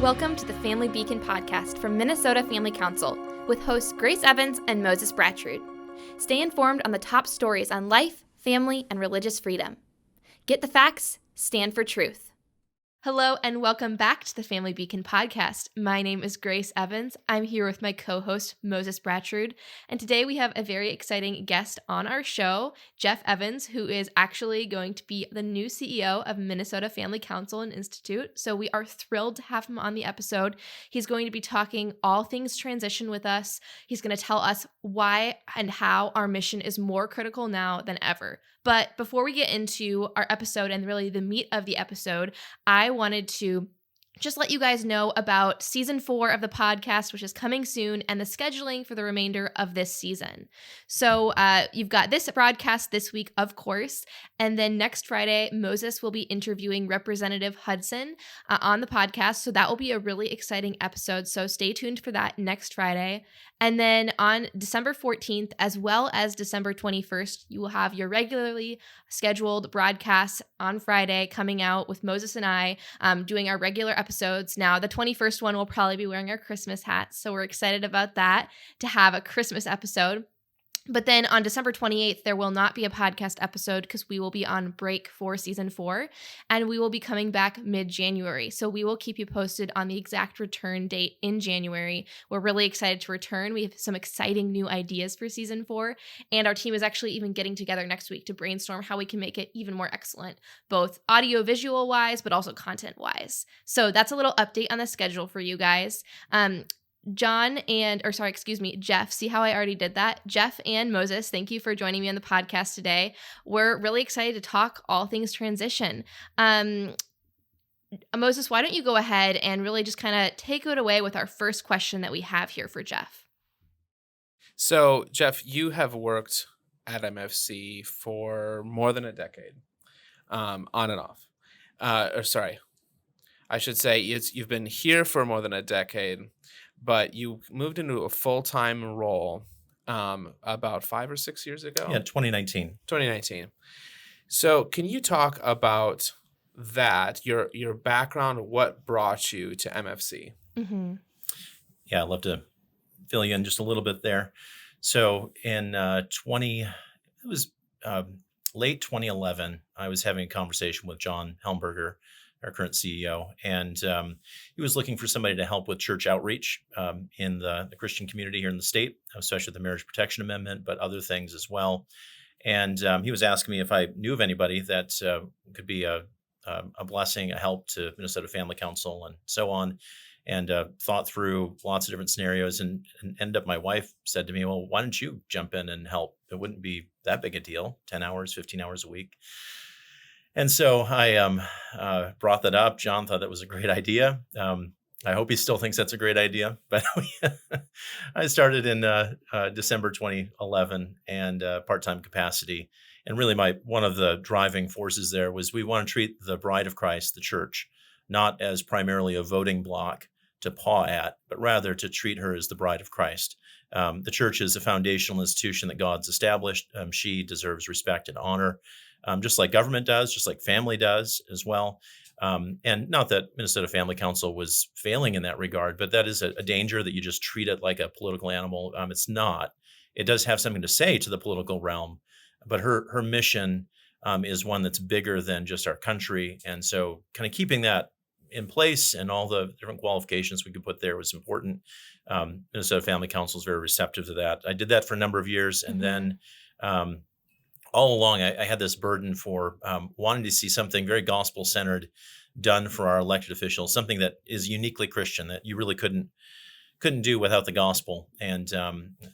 Welcome to the Family Beacon podcast from Minnesota Family Council with hosts Grace Evans and Moses Brattrud. Stay informed on the top stories on life, family, and religious freedom. Get the facts, stand for truth. Hello and welcome back to the Family Beacon podcast. My name is Grace Evans. I'm here with my co-host Moses Brattrud, and today we have a very exciting guest on our show, Jeff Evans, who is actually going to be the new CEO of Minnesota Family Council and Institute. So we are thrilled to have him on the episode. He's going to be talking all things transition with us. He's going to tell us why and how our mission is more critical now than ever. But before we get into our episode and really the meat of the episode, I wanted to just let you guys know about season 4 of the podcast, which is coming soon, and the scheduling for the remainder of this season. So you've got this broadcast this week, of course, and then next Friday, Moses will be interviewing Representative Hudson on the podcast. So that will be a really exciting episode. So stay tuned for that next Friday. And then on December 14th, as well as December 21st, you will have your regularly scheduled broadcasts on Friday coming out with Moses and I doing our regular episodes. Now, the 21st one will probably be wearing our Christmas hats, so we're excited about that, to have a Christmas episode. But then on December 28th, there will not be a podcast episode because we will be on break for season 4, and we will be coming back mid-January. So we will keep you posted on the exact return date in January. We're really excited to return. We have some exciting new ideas for season 4, and our team is actually even getting together next week to brainstorm how we can make it even more excellent, both audio-visual wise, but also content wise. So that's a little update on the schedule for you guys. Jeff, see how I already did that? Jeff and Moses, thank you for joining me on the podcast today. We're really excited to talk all things transition. Moses, why don't you go ahead and really just kind of take it away with our first question that we have here for Jeff. So, Jeff, you have worked at MFC for more than a decade, on and off. I should say you've been here for more than a decade, but you moved into a full-time role about 5 or 6 years ago? Yeah, 2019. 2019. So can you talk about that, your background, what brought you to MFC? Mm-hmm. Yeah, I'd love to fill you in just a little bit there. So in late 2011, I was having a conversation with John Helmberger, our current CEO, and he was looking for somebody to help with church outreach in the Christian community here in the state, especially the Marriage Protection Amendment, but other things as well. And he was asking me if I knew of anybody that could be a blessing, a help to Minnesota Family Council and so on, and thought through lots of different scenarios, and ended up my wife said to me, well, why don't you jump in and help? It wouldn't be that big a deal, 10 hours, 15 hours a week. And so I brought that up. John thought that was a great idea. I hope he still thinks that's a great idea. But I started in December 2011 and part-time capacity. And really one of the driving forces there was we want to treat the bride of Christ, the church, not as primarily a voting block to paw at, but rather to treat her as the bride of Christ. The church is a foundational institution that God's established. She deserves respect and honor. Just like government does, just like family does as well. And not that Minnesota Family Council was failing in that regard, but that is a danger that you just treat it like a political animal. It's not. It does have something to say to the political realm, but her mission is one that's bigger than just our country. And so kind of keeping that in place and all the different qualifications we could put there was important. Minnesota Family Council is very receptive to that. I did that for a number of years. And then all along, I had this burden for wanting to see something very gospel-centered done for our elected officials, something that is uniquely Christian that you really couldn't do without the gospel. And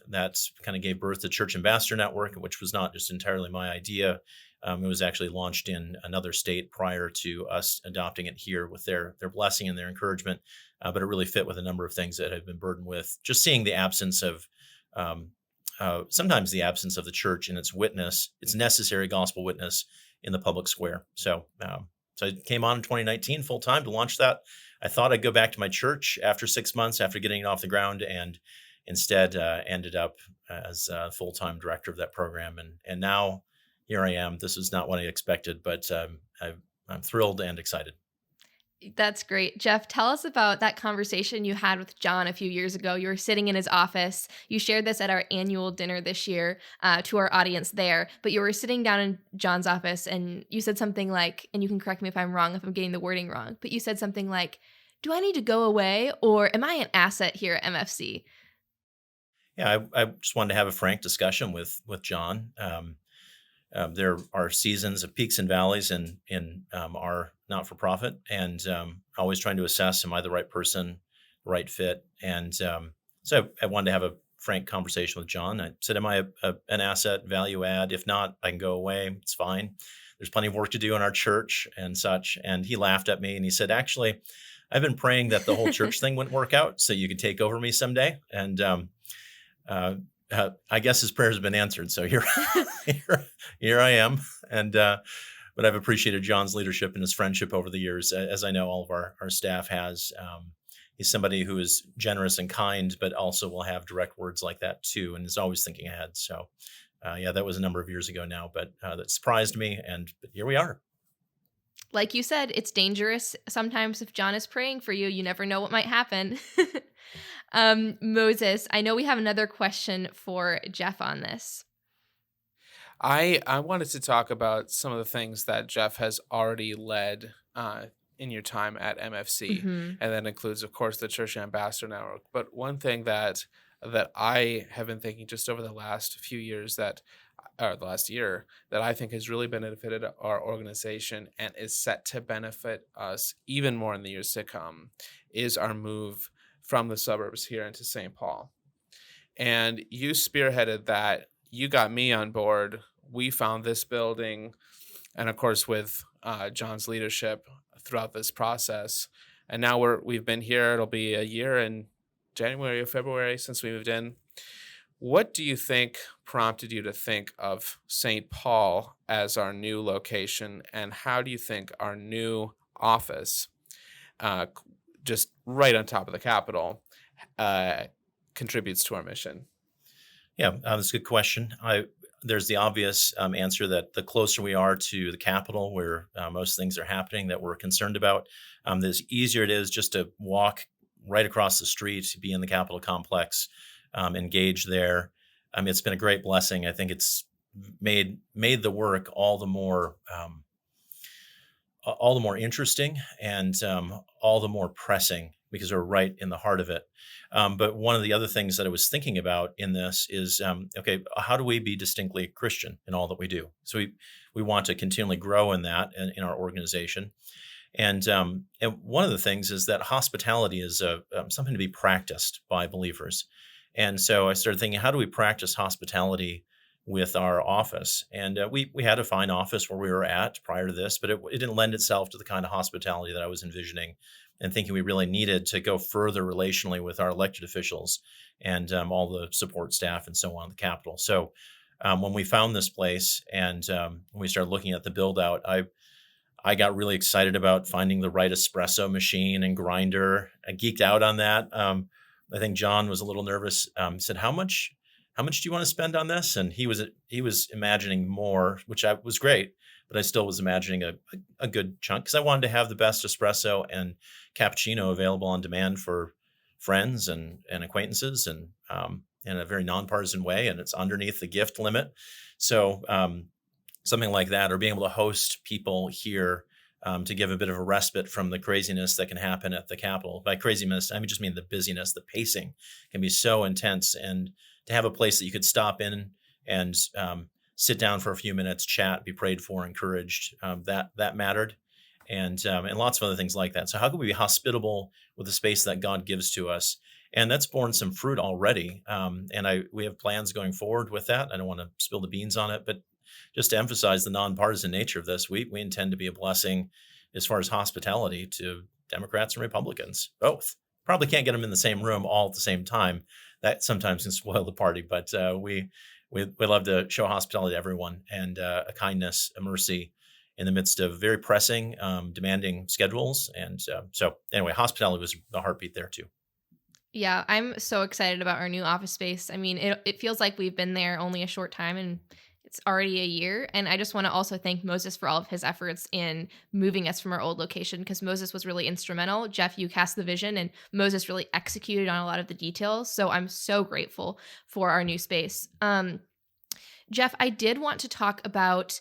that kind of gave birth to Church Ambassador Network, which was not just entirely my idea. It was actually launched in another state prior to us adopting it here with their blessing and their encouragement. But it really fit with a number of things that I've been burdened with. Just seeing the absence of sometimes the absence of the church and its witness, its necessary gospel witness in the public square. So I came on in 2019 full time to launch that. I thought I'd go back to my church after 6 months after getting it off the ground, and instead ended up as a full-time director of that program. And now here I am. This is not what I expected, but I'm thrilled and excited. That's great. Jeff, tell us about that conversation you had with John a few years ago. You were sitting in his office. You shared this at our annual dinner this year to our audience there, but you were sitting down in John's office and you said something like, and you can correct me if I'm wrong, if I'm getting the wording wrong, but you said something like, do I need to go away or am I an asset here at MFC? Yeah, I just wanted to have a frank discussion with John. There are seasons of peaks and valleys in our not for profit, and always trying to assess: am I the right person, right fit? And so I wanted to have a frank conversation with John. I said, "Am I an asset, value add? If not, I can go away. It's fine. There's plenty of work to do in our church and such." And he laughed at me and he said, "Actually, I've been praying that the whole church thing wouldn't work out, so you could take over me someday." And uh, I guess his prayers have been answered. So here I am. And but I've appreciated John's leadership and his friendship over the years, as I know all of our staff has. He's somebody who is generous and kind, but also will have direct words like that too, and is always thinking ahead. So yeah, that was a number of years ago now, but that surprised me, but here we are. Like you said, it's dangerous. Sometimes if John is praying for you, you never know what might happen. Moses, I know we have another question for Jeff on this. I wanted to talk about some of the things that Jeff has already led in your time at MFC, Mm-hmm. and that includes, of course, the Church Ambassador Network. But one thing that I have been thinking just over the last few years or the last year, that I think has really benefited our organization and is set to benefit us even more in the years to come, is our move from the suburbs here into St. Paul. And you spearheaded that. You got me on board. We found this building, and of course, with John's leadership throughout this process. And now we've been here. It'll be a year in January or February since we moved in. What do you think prompted you to think of St. Paul as our new location, and how do you think our new office, just right on top of the Capitol, contributes to our mission? Yeah, that's a good question. There's the obvious answer that the closer we are to the Capitol, where most things are happening that we're concerned about, the easier it is just to walk right across the street, be in the Capitol complex, engage there. It's been a great blessing. I think it's made the work all the more interesting and all the more pressing because we're right in the heart of it. But one of the other things that I was thinking about in this is, okay, how do we be distinctly Christian in all that we do? So we want to continually grow in that in our organization. And one of the things is that hospitality is something to be practiced by believers. And so I started thinking, how do we practice hospitality with our office? And we had a fine office where we were at prior to this, but it didn't lend itself to the kind of hospitality that I was envisioning and thinking we really needed to go further relationally with our elected officials and all the support staff and so on at the Capitol. So when we found this place and when we started looking at the build out, I got really excited about finding the right espresso machine and grinder. I geeked out on that. I think John was a little nervous. He said, "How much do you want to spend on this?" And he was imagining more, which was great, but I still was imagining a good chunk because I wanted to have the best espresso and cappuccino available on demand for friends and acquaintances, and in a very nonpartisan way. And it's underneath the gift limit, so something like that, or being able to host people here. To give a bit of a respite from the craziness that can happen at the Capitol. By craziness, I just mean the busyness, the pacing can be so intense. And to have a place that you could stop in and sit down for a few minutes, chat, be prayed for, encouraged, that mattered. And lots of other things like that. So how can we be hospitable with the space that God gives to us? And that's borne some fruit already. We have plans going forward with that. I don't want to spill the beans on it, but just to emphasize the nonpartisan nature of this, we intend to be a blessing as far as hospitality to Democrats and Republicans, both. Probably can't get them in the same room all at the same time. That sometimes can spoil the party, but we love to show hospitality to everyone and a kindness, a mercy in the midst of very pressing, demanding schedules. And so anyway, hospitality was the heartbeat there too. Yeah, I'm so excited about our new office space. I mean, it feels like we've been there only a short time, and It's already a year. And I just want to also thank Moses for all of his efforts in moving us from our old location, because Moses was really instrumental. Jeff, you cast the vision, and Moses really executed on a lot of the details. So I'm so grateful for our new space. Jeff, I did want to talk about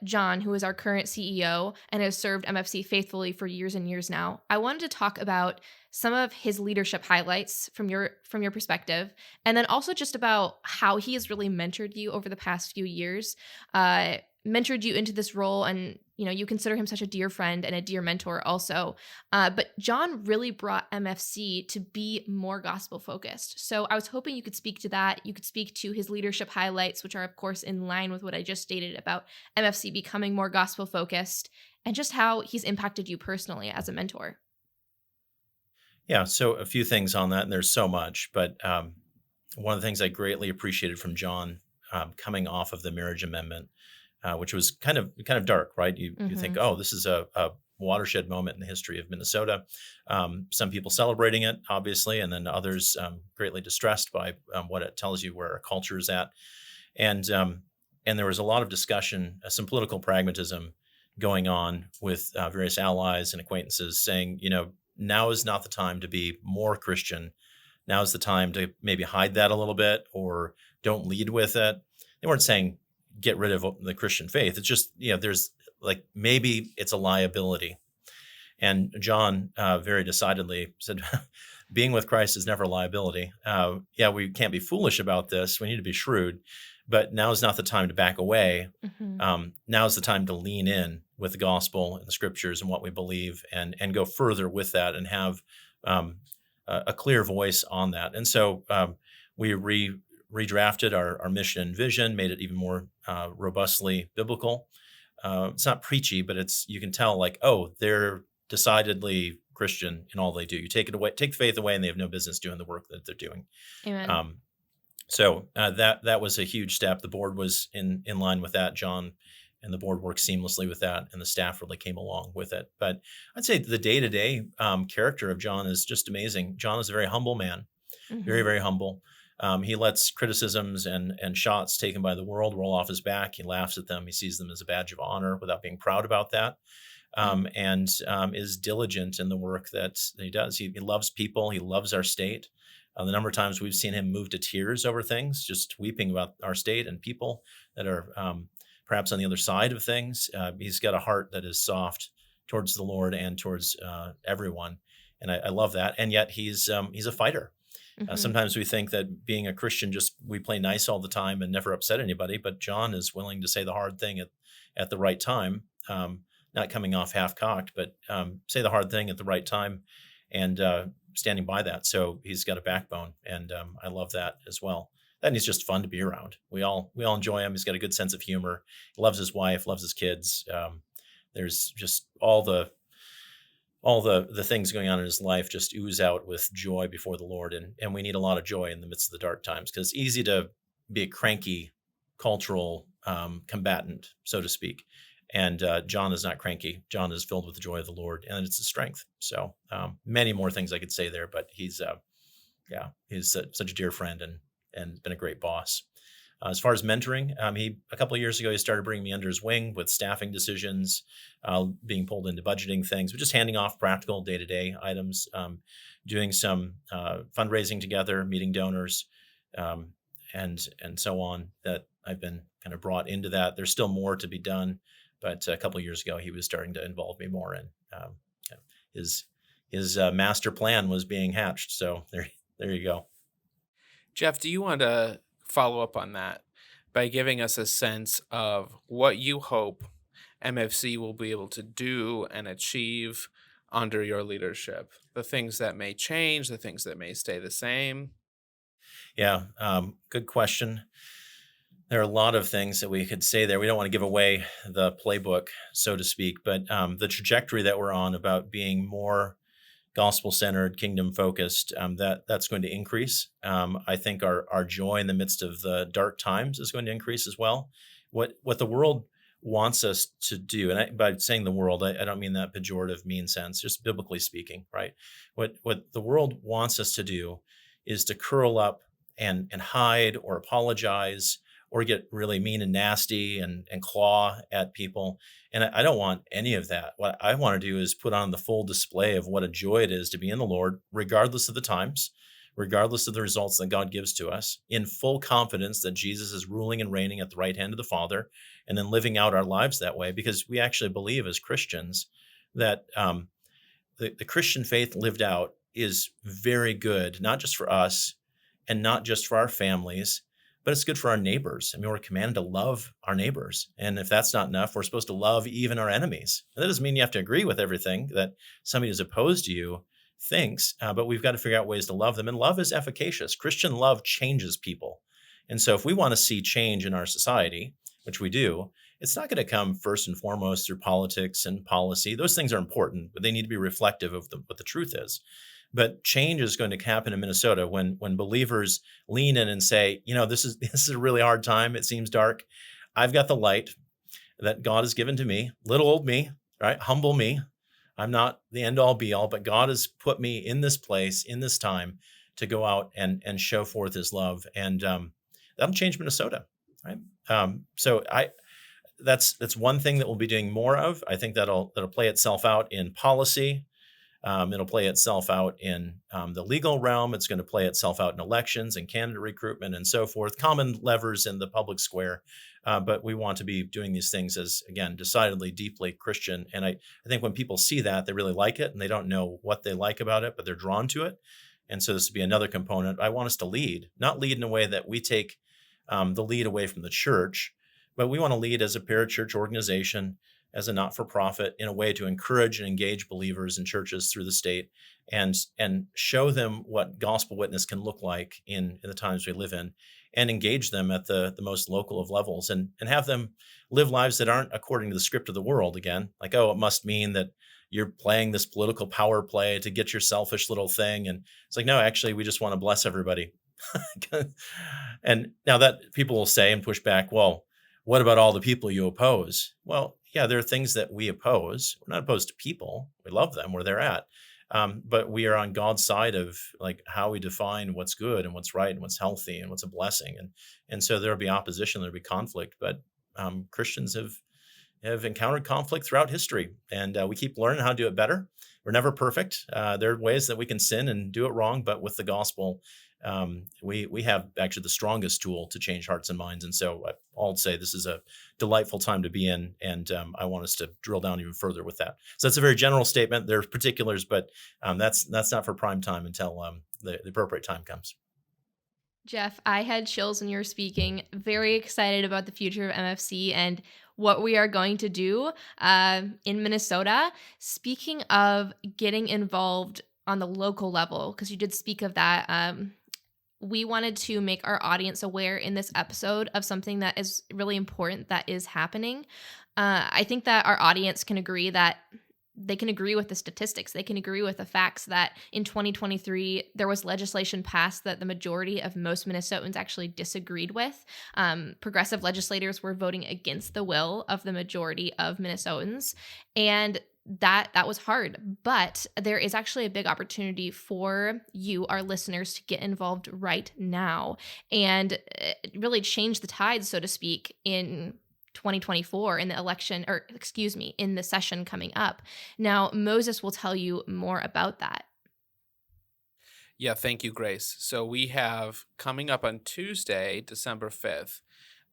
John, who is our current CEO and has served MFC faithfully for years and years now. I wanted to talk about some of his leadership highlights from your perspective, and then also just about how he has really mentored you over the past few years, mentored you into this role, and you consider him such a dear friend and a dear mentor also. But John really brought MFC to be more gospel focused. So I was hoping you could speak to that. You could speak to his leadership highlights, which are of course in line with what I just stated about MFC becoming more gospel focused, and just how he's impacted you personally as a mentor. Yeah, so a few things on that, and there's so much, but one of the things I greatly appreciated from John coming off of the marriage amendment, which was kind of dark, right? You think, oh, this is a watershed moment in the history of Minnesota. Some people celebrating it, obviously, and then others greatly distressed by what it tells you where our culture is at. And there was a lot of discussion, some political pragmatism going on with various allies and acquaintances saying, now is not the time to be more Christian. Now is the time to maybe hide that a little bit or don't lead with it. They weren't saying get rid of the Christian faith. It's just, there's like, maybe it's a liability. And John very decidedly said, being with Christ is never a liability. We can't be foolish about this. We need to be shrewd, but now is not the time to back away. Now is the time to lean in with the gospel and the scriptures and what we believe and go further with that and have a clear voice on that. And so we redrafted our mission and vision, made it even more robustly biblical. It's not preachy, but you can tell like, oh, they're decidedly Christian in all they do. You take the faith away, and they have no business doing the work that they're doing. Amen. So that was a huge step. The board was in line with that. John and the board worked seamlessly with that, and the staff really came along with it. But I'd say the day-to-day character of John is just amazing. John is a very humble man, very, very humble. He lets criticisms and shots taken by the world roll off his back. He laughs at them. He sees them as a badge of honor without being proud about that. And is diligent in the work that he does. He loves people. He loves our state. The number of times we've seen him move to tears over things, just weeping about our state and people that are perhaps on the other side of things. He's got a heart that is soft towards the Lord and towards everyone. And I love that. And yet he's a fighter. Sometimes we think that being a Christian, we play nice all the time and never upset anybody. But John is willing to say the hard thing at the right time, not coming off half-cocked, but say the hard thing at the right time and standing by that. So he's got a backbone, and I love that as well. And he's just fun to be around. We all enjoy him. He's got a good sense of humor. He loves his wife, loves his kids. There's just all the things going on in his life just ooze out with joy before the Lord. And we need a lot of joy in the midst of the dark times, because it's easy to be a cranky cultural combatant, so to speak. And John is not cranky. John is filled with the joy of the Lord, and it's his strength. So many more things I could say there, but he's such a dear friend and been a great boss. As far as mentoring, a couple of years ago, he started bringing me under his wing with staffing decisions, being pulled into budgeting things, but just handing off practical day-to-day items, doing some fundraising together, meeting donors, and so on. That I've been kind of brought into that. There's still more to be done, but a couple of years ago, he was starting to involve me more, and his master plan was being hatched. So there you go. Jeff, do you want to follow up on that by giving us a sense of what you hope MFC will be able to do and achieve under your leadership? The things that may change, the things that may stay the same? Yeah, good question. There are a lot of things that we could say there. We don't want to give away the playbook, so to speak, but the trajectory that we're on about being more gospel-centered, kingdom-focused, that's going to increase. I think our joy in the midst of the dark times is going to increase as well. What the world wants us to do, and by saying the world, I don't mean that pejorative, mean sense, just biblically speaking, right? What the world wants us to do is to curl up and hide or apologize or get really mean and nasty and claw at people. And I don't want any of that. What I want to do is put on the full display of what a joy it is to be in the Lord, regardless of the times, regardless of the results that God gives to us, in full confidence that Jesus is ruling and reigning at the right hand of the Father, and then living out our lives that way, because we actually believe as Christians that the Christian faith lived out is very good, not just for us and not just for our families, but it's good for our neighbors. I mean, we're commanded to love our neighbors. And if that's not enough, we're supposed to love even our enemies. And that doesn't mean you have to agree with everything that somebody who's opposed to you thinks, but we've got to figure out ways to love them. And love is efficacious. Christian love changes people. And so if we want to see change in our society, which we do, it's not going to come first and foremost through politics and policy. Those things are important, but they need to be reflective of what the truth is. But change is going to happen in Minnesota when believers lean in and say, this is a really hard time. It seems dark. I've got the light that God has given to me, little old me, right? Humble me. I'm not the end all be all, but God has put me in this place, in this time, to go out and show forth his love. And that'll change Minnesota, right? So that's one thing that we'll be doing more of. I think that'll play itself out in policy. It'll play itself out in the legal realm. It's going to play itself out in elections and candidate recruitment and so forth, common levers in the public square. But we want to be doing these things as, again, decidedly deeply Christian. And I think when people see that, they really like it, and they don't know what they like about it, but they're drawn to it. And so this would be another component. I want us to lead, not lead in a way that we take the lead away from the church, but we want to lead as a parachurch organization, as a not-for-profit, in a way to encourage and engage believers in churches through the state and show them what gospel witness can look like in the times we live in, and engage them at the most local of levels, and have them live lives that aren't according to the script of the world again. Like, it must mean that you're playing this political power play to get your selfish little thing. And it's like, no, actually, we just want to bless everybody. And now that people will say and push back, well, what about all the people you oppose? Well, yeah, there are things that we oppose. We're not opposed to people. We love them where they're at. But we are on God's side of like how we define what's good and what's right and what's healthy and what's a blessing. And so there'll be opposition, there'll be conflict, but Christians have encountered conflict throughout history, and we keep learning how to do it better. We're never perfect. There are ways that we can sin and do it wrong, but with the gospel, we have actually the strongest tool to change hearts and minds. And so I'll say this is a delightful time to be in, and I want us to drill down even further with that. So that's a very general statement. There's particulars, but that's not for prime time until the appropriate time comes. Jeff, I had chills when you were speaking. Very excited about the future of MFC and what we are going to do in Minnesota. Speaking of getting involved on the local level, because you did speak of that, we wanted to make our audience aware in this episode of something that is really important that is happening. I think that our audience can agree that they can agree with the statistics. They can agree with the facts that in 2023, there was legislation passed that the majority of most Minnesotans actually disagreed with. Progressive legislators were voting against the will of the majority of Minnesotans. And that was hard, but there is actually a big opportunity for you, our listeners, to get involved right now and really change the tides, so to speak, in 2024 in the election, or excuse me, in the session coming up. Now, Moses will tell you more about that. Yeah, thank you, Grace. So we have coming up on Tuesday, December 5th,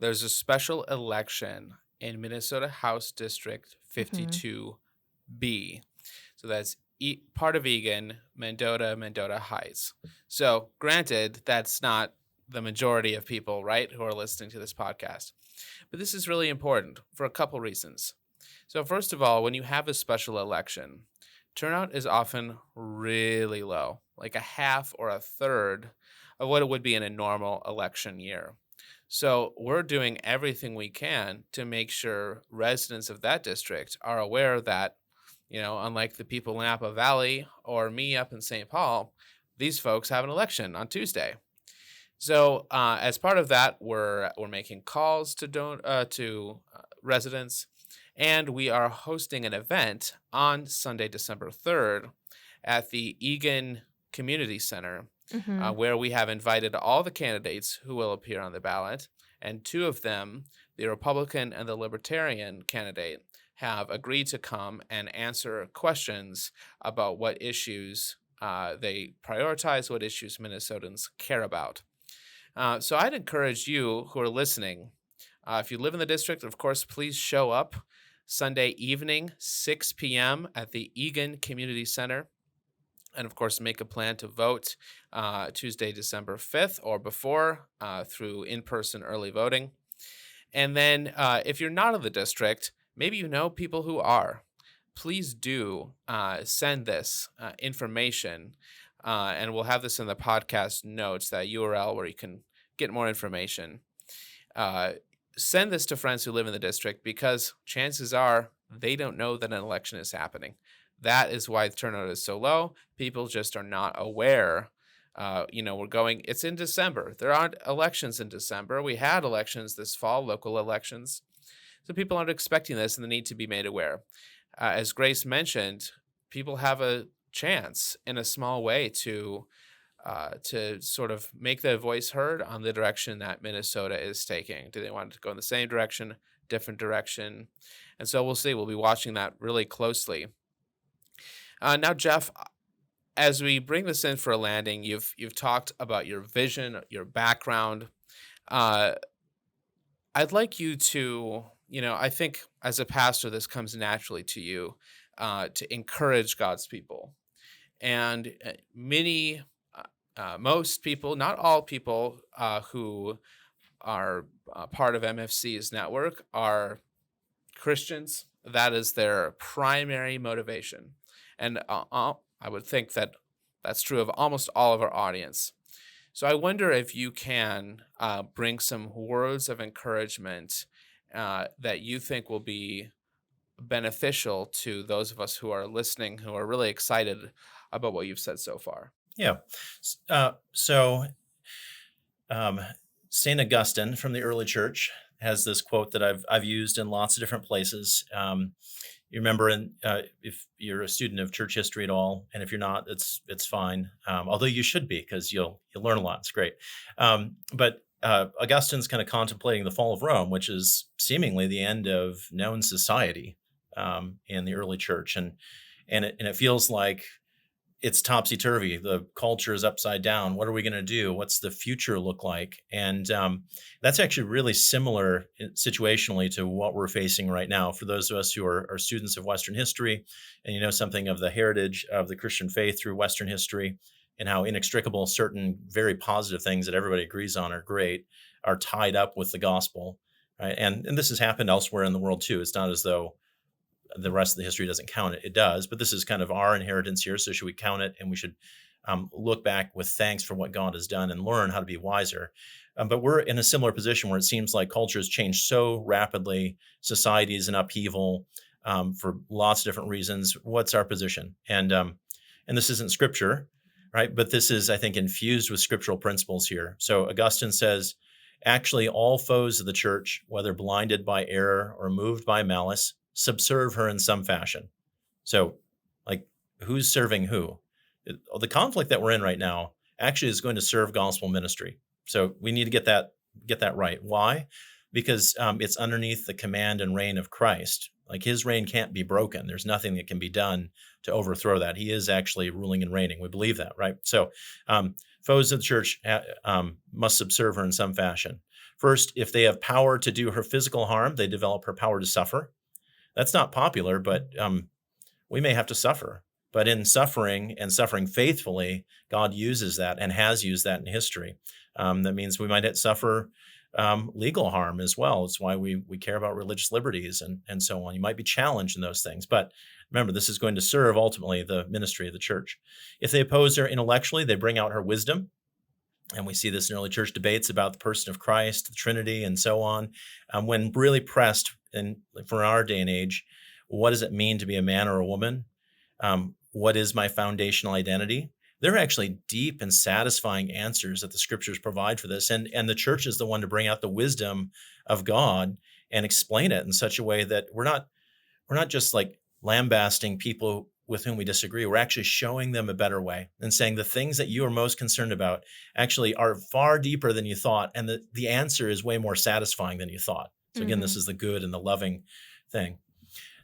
there's a special election in Minnesota House District 52B. So that's part of Eagan, Mendota Heights. So granted, that's not the majority of people, right, who are listening to this podcast. But this is really important for a couple reasons. So first of all, when you have a special election, turnout is often really low, like a half or a third of what it would be in a normal election year. So we're doing everything we can to make sure residents of that district are aware that, unlike the people in Napa Valley or me up in St. Paul, these folks have an election on Tuesday. So as part of that, we're making calls to residents, and we are hosting an event on Sunday, December 3rd at the Eagan Community Center, where we have invited all the candidates who will appear on the ballot, and two of them, the Republican and the Libertarian candidate, have agreed to come and answer questions about what issues they prioritize, what issues Minnesotans care about. So I'd encourage you who are listening, if you live in the district, of course, please show up Sunday evening, 6 p.m. at the Egan Community Center. And of course, make a plan to vote Tuesday, December 5th or before through in-person early voting. And then if you're not in the district, maybe you know people who are. Please do send this information, and we'll have this in the podcast notes, that URL where you can get more information. Send this to friends who live in the district, because chances are they don't know that an election is happening. That is why the turnout is so low. People just are not aware. It's in December. There aren't elections in December. We had elections this fall, local elections. So people aren't expecting this, and they need to be made aware. As Grace mentioned, people have a chance in a small way to sort of make their voice heard on the direction that Minnesota is taking. Do they want to go in the same direction, different direction? And so we'll see. We'll be watching that really closely. Now, Jeff, as we bring this in for a landing, you've talked about your vision, your background. I'd like you to, I think as a pastor, this comes naturally to you, to encourage God's people. And most people, not all people who are part of MFC's network are Christians. That is their primary motivation. And I would think that that's true of almost all of our audience. So I wonder if you can bring some words of encouragement that you think will be beneficial to those of us who are listening, who are really excited about what you've said so far. Yeah. St. Augustine from the early church has this quote that I've used in lots of different places. You remember, if you're a student of church history at all, and if you're not, it's fine. Although you should be, because you'll learn a lot. It's great. But Augustine's kind of contemplating the fall of Rome, which is seemingly the end of known society in the early church, and it feels like it's topsy-turvy. The culture is upside down. What are we going to do? What's the future look like? And that's actually really similar situationally to what we're facing right now. For those of us who are students of Western history, and you know something of the heritage of the Christian faith through Western history, and how inextricable certain very positive things that everybody agrees on are great, are tied up with the gospel. Right? And this has happened elsewhere in the world too. It's not as though the rest of the history doesn't count it. It does, but this is kind of our inheritance here. So should we count it? And we should look back with thanks for what God has done and learn how to be wiser. But we're in a similar position where it seems like culture has changed so rapidly. Society is in upheaval for lots of different reasons. What's our position? And this isn't scripture, right? But this is, I think, infused with scriptural principles here. So Augustine says, actually, all foes of the church, whether blinded by error or moved by malice, subserve her in some fashion. So, like, who's serving who? The conflict that we're in right now actually is going to serve gospel ministry. So we need to get that right. Why? Because it's underneath the command and reign of Christ. Like, his reign can't be broken. There's nothing that can be done to overthrow that. He is actually ruling and reigning. We believe that, right? So foes of the church must subserve her in some fashion. First, if they have power to do her physical harm, they develop her power to suffer. That's not popular, but we may have to suffer. But in suffering and suffering faithfully, God uses that and has used that in history. That means we might suffer legal harm as well. It's why we care about religious liberties and so on. You might be challenged in those things. But remember, this is going to serve ultimately the ministry of the church. If they oppose her intellectually, they bring out her wisdom. And we see this in early church debates about the person of Christ, the Trinity, and so on. When really pressed, and for our day and age, what does it mean to be a man or a woman? What is my foundational identity? There are actually deep and satisfying answers that the scriptures provide for this. And the church is the one to bring out the wisdom of God and explain it in such a way that we're not just like lambasting people with whom we disagree, we're actually showing them a better way and saying the things that you are most concerned about actually are far deeper than you thought. And the answer is way more satisfying than you thought. So again, this is the good and the loving thing.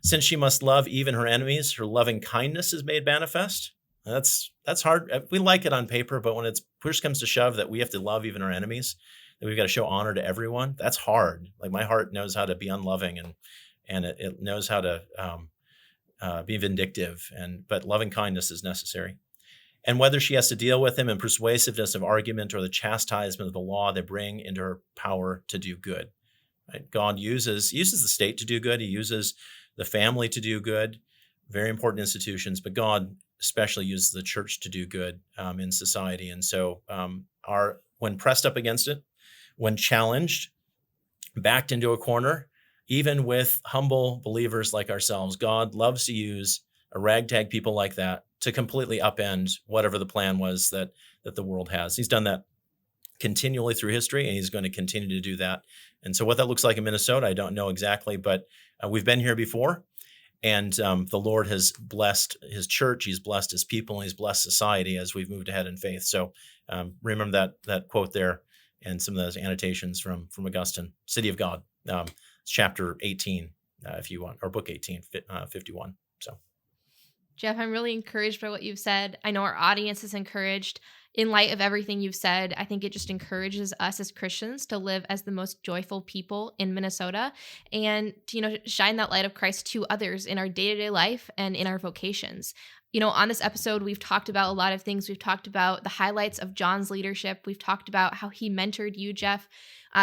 Since she must love even her enemies, her loving kindness is made manifest. That's hard. We like it on paper, but when it's push comes to shove that we have to love even our enemies, that we've got to show honor to everyone, that's hard. Like my heart knows how to be unloving and it knows how to be vindictive, but loving kindness is necessary. And whether she has to deal with him in persuasiveness of argument or the chastisement of the law, they bring into her power to do good. Right? God uses the state to do good. He uses the family to do good, very important institutions, but God especially uses the church to do good in society. And so when pressed up against it, when challenged, backed into a corner, even with humble believers like ourselves, God loves to use a ragtag people like that to completely upend whatever the plan was that the world has. He's done that continually through history, and he's going to continue to do that. And so what that looks like in Minnesota, I don't know exactly, but we've been here before. And the Lord has blessed his church, he's blessed his people, and he's blessed society as we've moved ahead in faith. So remember that quote there and some of those annotations from Augustine, City of God, chapter 18, if you want, or book 18, 51. So, Jeff, I'm really encouraged by what you've said. I know our audience is encouraged. In light of everything you've said, I think it just encourages us as Christians to live as the most joyful people in Minnesota and to, shine that light of Christ to others in our day-to-day life and in our vocations. On this episode, we've talked about a lot of things. We've talked about the highlights of John's leadership. We've talked about how he mentored you, Jeff.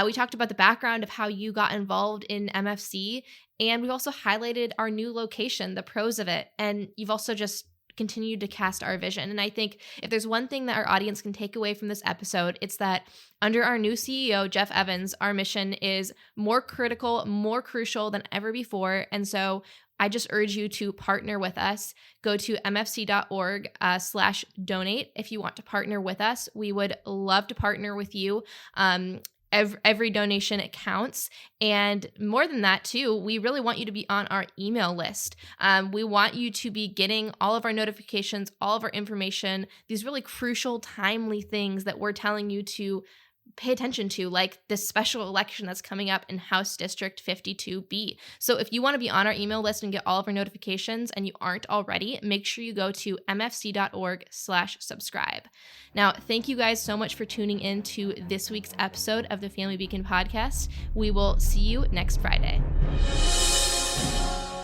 We talked about the background of how you got involved in MFC. And we've also highlighted our new location, the pros of it. And you've also just continued to cast our vision. And I think if there's one thing that our audience can take away from this episode, it's that under our new CEO, Jeff Evans, our mission is more critical, more crucial than ever before. And so I just urge you to partner with us. Go to mfc.org/donate if you want to partner with us. We would love to partner with you. Every donation, it counts. And more than that, too, we really want you to be on our email list. We want you to be getting all of our notifications, all of our information, these really crucial, timely things that we're telling you to pay attention to, like this special election that's coming up in House District 52B. So if you want to be on our email list and get all of our notifications and you aren't already, make sure you go to mfc.org/subscribe. Now, thank you guys so much for tuning in to this week's episode of the Family Beacon podcast. We will see you next Friday.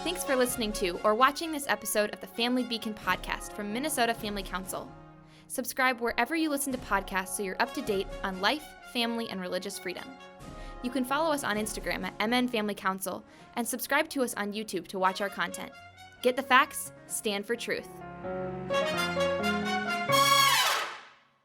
Thanks for listening to or watching this episode of the Family Beacon podcast from Minnesota Family Council. Subscribe wherever you listen to podcasts so you're up to date on life, family, and religious freedom. You can follow us on Instagram at MN Family Council and subscribe to us on YouTube to watch our content. Get the facts, stand for truth.